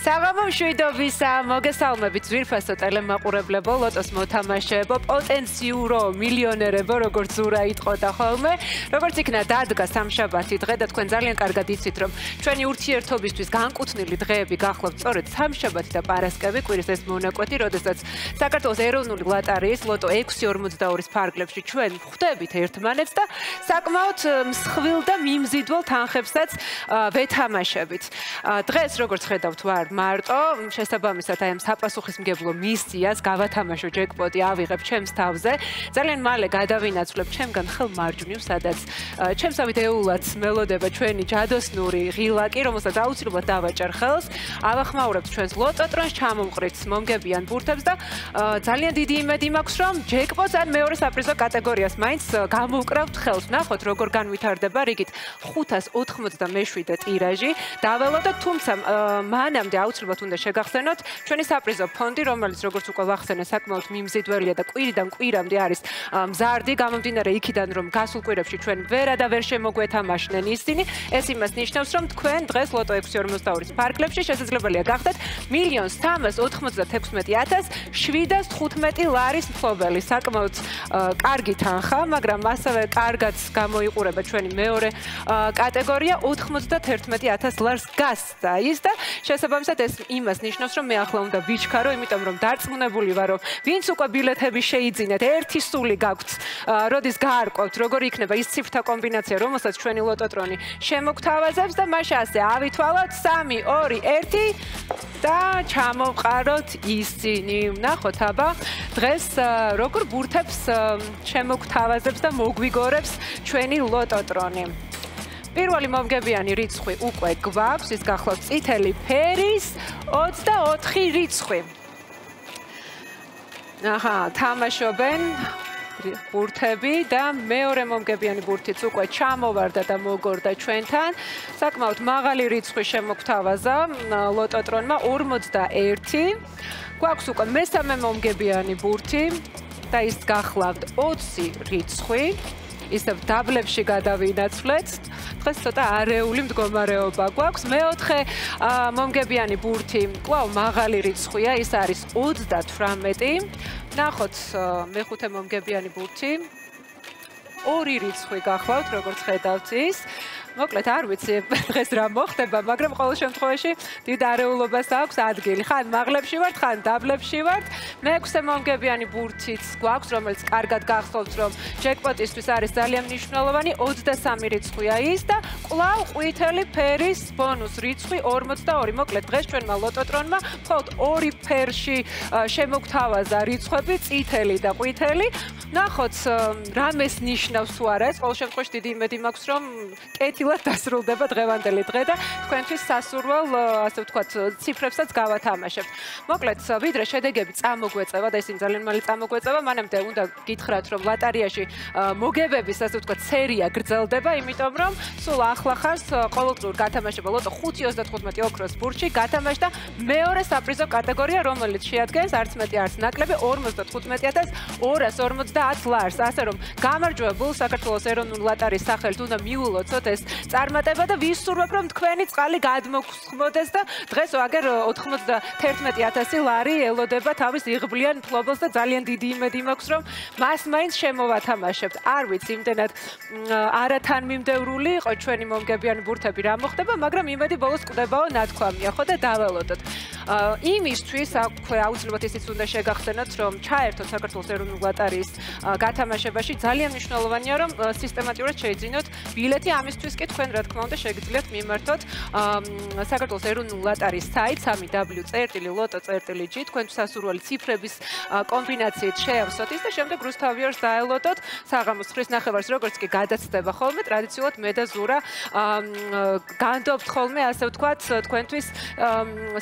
საღამო მშვიდობისა, მოგესალმებით ძვირფასო ტელემაყურებლებო, ლოტოს მოთამაშეებო, პოტენციურო მილიონერებო, როგორც ზურა იტყოდა ხოლმე. როგორც იქნა დადგა სამშაბათი დღე და თქვენ ძალიან კარგად იცით, რომ ჩვენი ურთიერთობისთვის განკუთვნილი დღეები გახლავთ სწორედ სამშაბათი და პარასკევი, კვირის ეს მონაკვეთი, როდესაც საქართველოს ეროვნული ლოტარიის ლოტო 6.42-ის ფარგლებში ჩვენ ხვდებით ერთმანეთს და საკმაოდ მსხვილ და მიმზიდველ თანხებსაც ვეთამაშებით. დღეს როგორც ხედავთ ვარ მარტო, შესაბამისად აი ამ საპასუხისმგებლო მისიას გავათამაშო ჯეკპოტი ავიღებ ჩემს თავზე. ძალიან მალე გადავინაცვლებ ჩემგან ხელ მარჯვნივ, სადაც ჩემსავით ეულად მელოდება ჩვენი ჯადოსნური ღილაკი, რომელსაც აუცილებლად დავაჭერ ხელს. ავახმაურებთ ჩვენს ლოტოტრონს, ჩამომყრით მომგებიან ბურთებს და ძალიან დიდი იმედი მაქვს, რომ ჯეკპოტს ან მეორე საპრიზო კატეგორიას მაინც გამოვკრავთ ხელს. ნახოთ როგორ განვითარდება რიგით 597 ტირაჟი. დაველოდოთ, თუმცა მანამდე აუცილებლად უნდა შეგახსენოთ ჩვენი საპრიზო ფონდი, რომელიც როგორც უკვე ვახსენე, საკმაოდ მიმზიდველია და კვირიდან კვირამდე არის მზარდი, გამომდინარე იქიდან, რომ გასულ კვირებში ჩვენ ვერა და ვერ შემოგვეთამაშნენ ისინი. ეს იმას ნიშნავს, რომ თქვენ დღეს ლოტო 6.42-ის ფარგლებში შესაძლებელია გახდეთ 1,316,715 ლარის მფლობელი. საკმაოდ კარგი თანხა, მაგრამ ასევე კარგად გამოიყურება ჩვენი მეორე კატეგორია 91,000 ლარს გასცა ის და შესაბამისად ეს იმას ნიშნავს, რომ მე ახლა უნდა ვიჩქარო, იმიტომ რომ დარწმუნებული ვარ, რომ ვინც უკვე ბილეთები შეიძინეთ, ერთი სული გაქვთ, როდის გაარკვევთ, როგორ იქნება ის ციფრთა კომბინაცია, რომელსაც ჩვენი ლოტოტრონი შემოგთავაზებს და მაშინ ასე ავითვალოთ 3, 2, 1 და ჩამოვყაროთ ისინი. ნახოთ აბა, დღეს როგორ ბურთებს შემოგთავაზებს და მოგვიგორებს ჩვენი ლოტოტრონი. პირველი მომგებიანი რიცხვი უკვე გვაქვს, ის გახლავთ წითელი ფერის 24 რიცხვი. აჰა, თამაშობენ ბურთები და მეორე მომგებიანი ბურთიც უკვე ჩამოვარდა და მოგორდა ჩვენთან. საკმაოდ მაღალი რიცხვი შემოგთავაზა ლოტოტრონმა 41. გვაქვს უკვე მესამე მომგებიანი ბურთი და ის გახლავთ 20 რიცხვი. ისევ დაბლებში გადავინაცვლეთ. დღეს ცოტა არეული მდგომარეობა გვაქვს. მეოთხე მომგებიანი ბურთი კვლავ მაღალი რიცხვია, ის არის 38. ნახოთ მეხუთე მომგებიანი ბურთი. 2 რიცხვი გახლავთ, როგორც ხედავთ ის. მოკლედ არ ვიცი დღეს რა მოხდება, მაგრამ ყოველ შემთხვევაში დიდ არეულობას აქვს ადგილი. ხან მაღლებში ვართ, ხან დაბლებში ვართ. მეექვსე მომგებიანი ბურთიც გვაქვს, რომელიც კარგად გახსოვთ, რომ ჯეკპოტისთვის არის ძალიან მნიშვნელოვანი, 23 რიცხვია ის და კვლავ ყვითელი ფერის ბონუს რიცხვი 42. მოკლედ დღეს ჩვენმა ლოტოტრონმა მხოლოდ 2 ფერში შემოგთავაზა რიცხვები, წითელი და ყვითელი. ნახოთ რამეს ნიშნავს თუ არა ეს, ყოველ შემთხვევაში დიდი იმედი მაქვს, რომ კეთილად დასრულდება დღევანდელი დღე და თქვენთვის სასურველ, ასე ვთქვათ, ციფრებსაც გავათამაშებთ. მოკლედ, ვიდრე შედეგები წამოგვეწევა და ისინი ძალიან მალე წამოგვეწევა, მანამდე უნდა გითხრათ, რომ ლოტარიაში მოგებების, ასე ვთქვათ, სერია გრძელდება, იმიტომ რომ სულ ახლახანს ყოველდღიურ გათამაშება ლოტო 5.35 ოქროს ბურთში გათამაშდა მეორე საპრიზო კატეგორია, რომელიც შეადგენს არც მეტი არც ნაკლები 55,250 ლარს. ასე რომ გამარჯვებულ საქართველოს ეროვნული ლოტარიის სახელით უნდა მიულოცოთ ეს წარმატება და ვისურვებ, რომ თქვენი წყალი გადმოგხმოდეს და დღეს აგერ 91,000 ლარი ელოდება თავის იღბლიან მფლობელს და ძალიან დიდი იმედი მაქვს, რომ მას მაინც შემოვათამაშებთ. არ ვიცი, იმდენად არათანმიმდევრული იყო ჩვენი მომგებიანი ბურთები რა მოხდება, მაგრამ იმედი ბოლოს კვდებაო ნათქვამია, ხო და დაველოდოთ. იმისთვის აქვე აუცილებლად ისიც უნდა შეგახსენოთ, რომ ჩაერთოთ საქართველოს ეროვნული ლოტარიის გათამაშებაში ძალიან მნიშვნელოვანია, რომ სისტემატურად შეიძინოთ ბილეთი. ამისთვის კი თქვენ რა თქმა უნდა შეგიძლიათ მიმართოთ საქართველოს ეროვნული ლოტარიის საიტს www.loto.gr. თქვენთვის სასურველი ციფრების კომბინაციით შეავსოთ ის და შემდეგ რუსთავიორს დაელოდოთ საღამოს 9:30-ს, როგორც კი გადაცდება ხოლმე ტრადიციულად მე და ზურა განდობთ ხოლმე, ასე ვთქვათ, თქვენთვის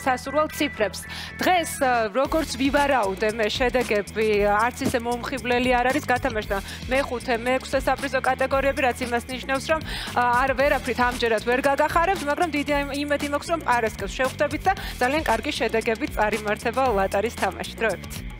სასურველ ციფრებს. დღეს როგორც ვივარაუდე მე შედეგები არც ისე მომხიბლელი არ არის, გათამაშდა მეხუთე, მეექვსე საპრიზო კატეგორიები, რაც იმას ნიშნავს, რომ არ ვერაფრით ამჯერად ვერ გაგახარებთ, მაგრამ დიდი იმედი მაქვს, რომ პარასკევს შევხვდებით და ძალიან კარგი შედეგებით წარიმართება ლოტარის თამაში. დროებით.